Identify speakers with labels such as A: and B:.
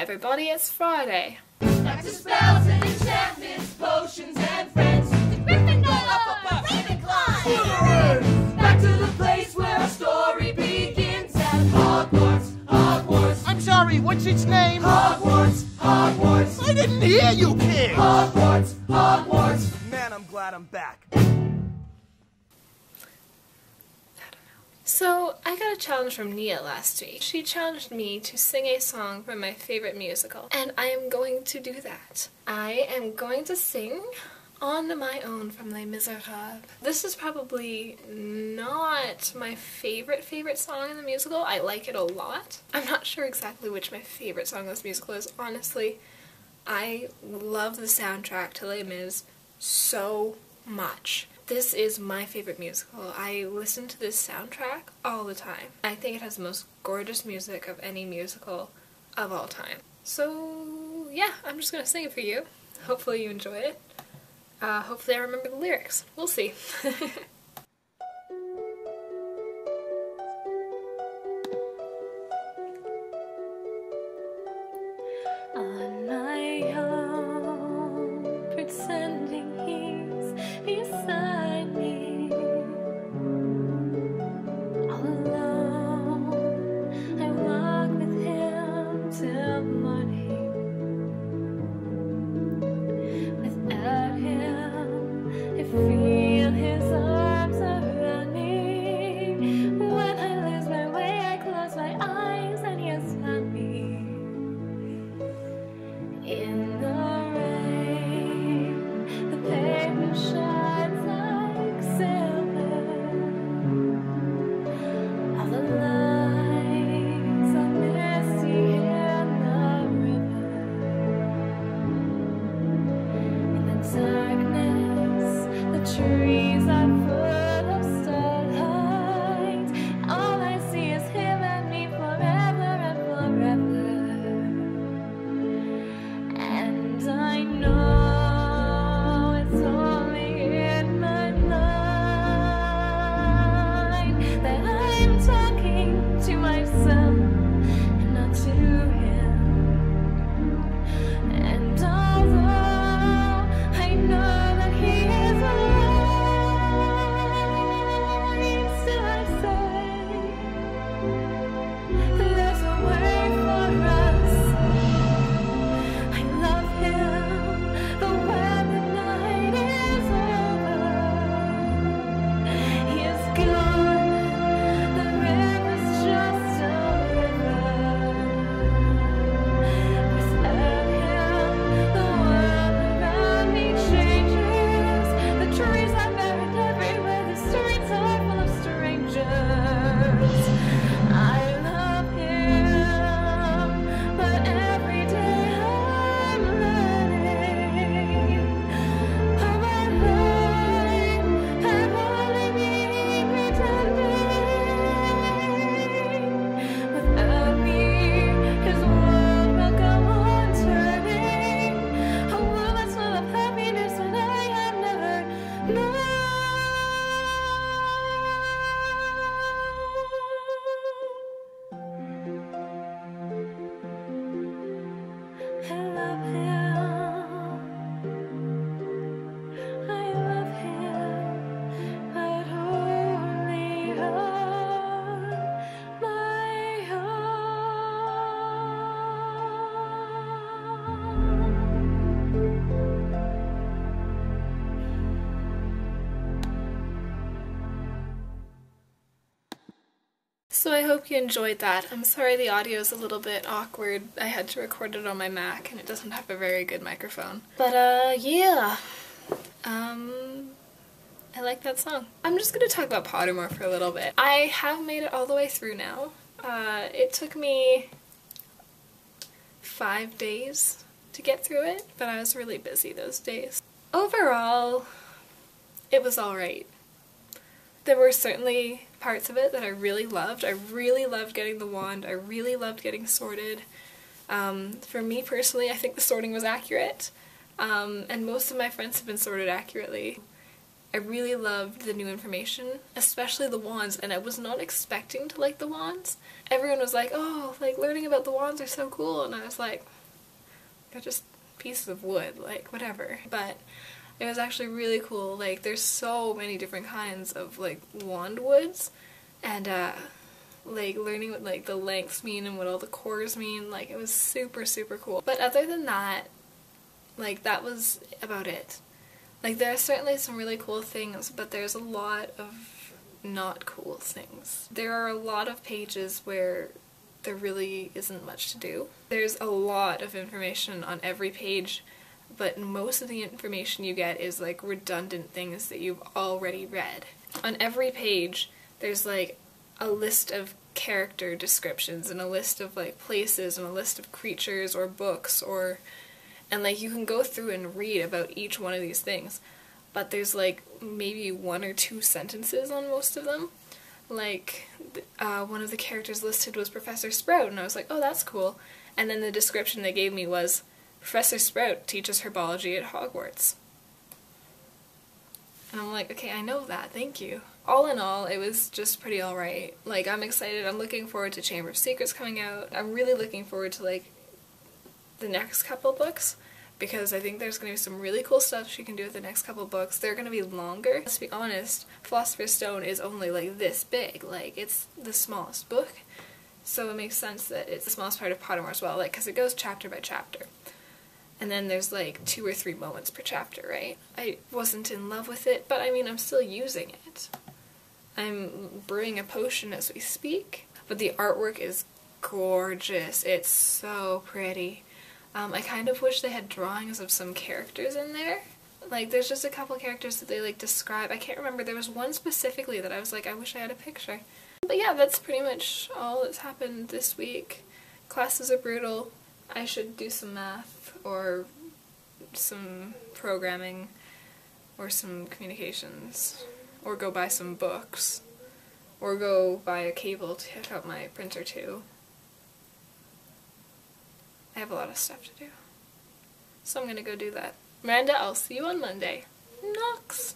A: everybody, it's Friday.
B: Back to spells and enchantments, potions and friends. The Gryffindor, Ravenclaw, back to the place where our story begins at Hogwarts, Hogwarts.
C: I'm sorry, what's its name?
B: Hogwarts, Hogwarts.
C: I didn't hear you, kid!
B: Hogwarts, Hogwarts.
C: Man, I'm glad I'm back.
A: So, I got a challenge from Nia last week. She challenged me to sing a song from my favorite musical, and I am going to do that. I am going to sing On My Own from Les Miserables. This is probably not my favorite song in the musical. I like it a lot. I'm not sure exactly which my favorite song in this musical is, honestly. I love the soundtrack to Les Mis so much. This is my favorite musical. I listen to this soundtrack all the time. I think it has the most gorgeous music of any musical of all time. So yeah, I'm just gonna sing it for you. Hopefully you enjoy it. Hopefully I remember the lyrics. We'll see. On my own, pretending he's beside me. All alone, I walk with him till morning. Without him, I feel his arms around me. When I lose my way, I close my eyes and he has found me. In the rain, the pavement shines like silver. All the lights are misty in the river. In the darkness, the trees are full of starlight. All I see is him and me forever and forever. And I know it's only in my mind that I'm talking to myself and not to him. And although I know that he is alive, still I say there's a way for us. I love him, but when the night is over, he is gone. The river's just a river. Without him, the world around me changes. The trees are buried everywhere. The streets are full of strangers. I love him, but every day I'm learning how my life had only been pretending. Without me, his world will go on turning. A world that's full of happiness that I have never known. I love him, but only on my own. So I hope you enjoyed that. I'm sorry the audio is a little bit awkward. I had to record it on my Mac and it doesn't have a very good microphone. But yeah. I like that song. I'm just gonna talk about Pottermore for a little bit. I have made it all the way through now. It took me 5 days to get through it, but I was really busy those days. Overall, it was alright. There were certainly parts of it that I really loved. I really loved getting the wand. I really loved getting sorted. For me personally, I think the sorting was accurate. And most of my friends have been sorted accurately. I really loved the new information, especially the wands, and I was not expecting to like the wands. Everyone was like, oh, like learning about the wands are so cool, and I was like, they're just pieces of wood, like whatever. But it was actually really cool. Like there's so many different kinds of like wand woods, and like learning what like the lengths mean and what all the cores mean. Like it was super cool. But other than that, like that was about it. Like there are certainly some really cool things, but there's a lot of not cool things. There are a lot of pages where there really isn't much to do. There's a lot of information on every page, but most of the information you get is like redundant things that you've already read. On every page there's like a list of character descriptions and a list of like places and a list of creatures or books and like you can go through and read about each one of these things, but there's like maybe 1 or 2 sentences on most of them. Like one of the characters listed was Professor Sprout, and I was like, oh, that's cool. And then the description they gave me was, Professor Sprout teaches herbology at Hogwarts. And I'm like, okay, I know that, thank you. All in all, it was just pretty alright. Like, I'm excited, I'm looking forward to Chamber of Secrets coming out. I'm really looking forward to, like, the next couple books, because I think there's going to be some really cool stuff she can do with the next couple books. They're going to be longer. Let's be honest, Philosopher's Stone is only like this big. Like, it's the smallest book, so it makes sense that it's the smallest part of Pottermore as well, like, because it goes chapter by chapter. And then there's like 2 or 3 moments per chapter, right? I wasn't in love with it, but I mean, I'm still using it. I'm brewing a potion as we speak, but the artwork is gorgeous. It's so pretty. I kind of wish they had drawings of some characters in there. Like, there's just a couple characters that they, like, describe. I can't remember. There was one specifically that I was like, I wish I had a picture. But yeah, that's pretty much all that's happened this week. Classes are brutal. I should do some math, or some programming, or some communications, or go buy some books, or go buy a cable to hook up my printer to. I have a lot of stuff to do. So I'm gonna go do that. Miranda, I'll see you on Monday. Knox!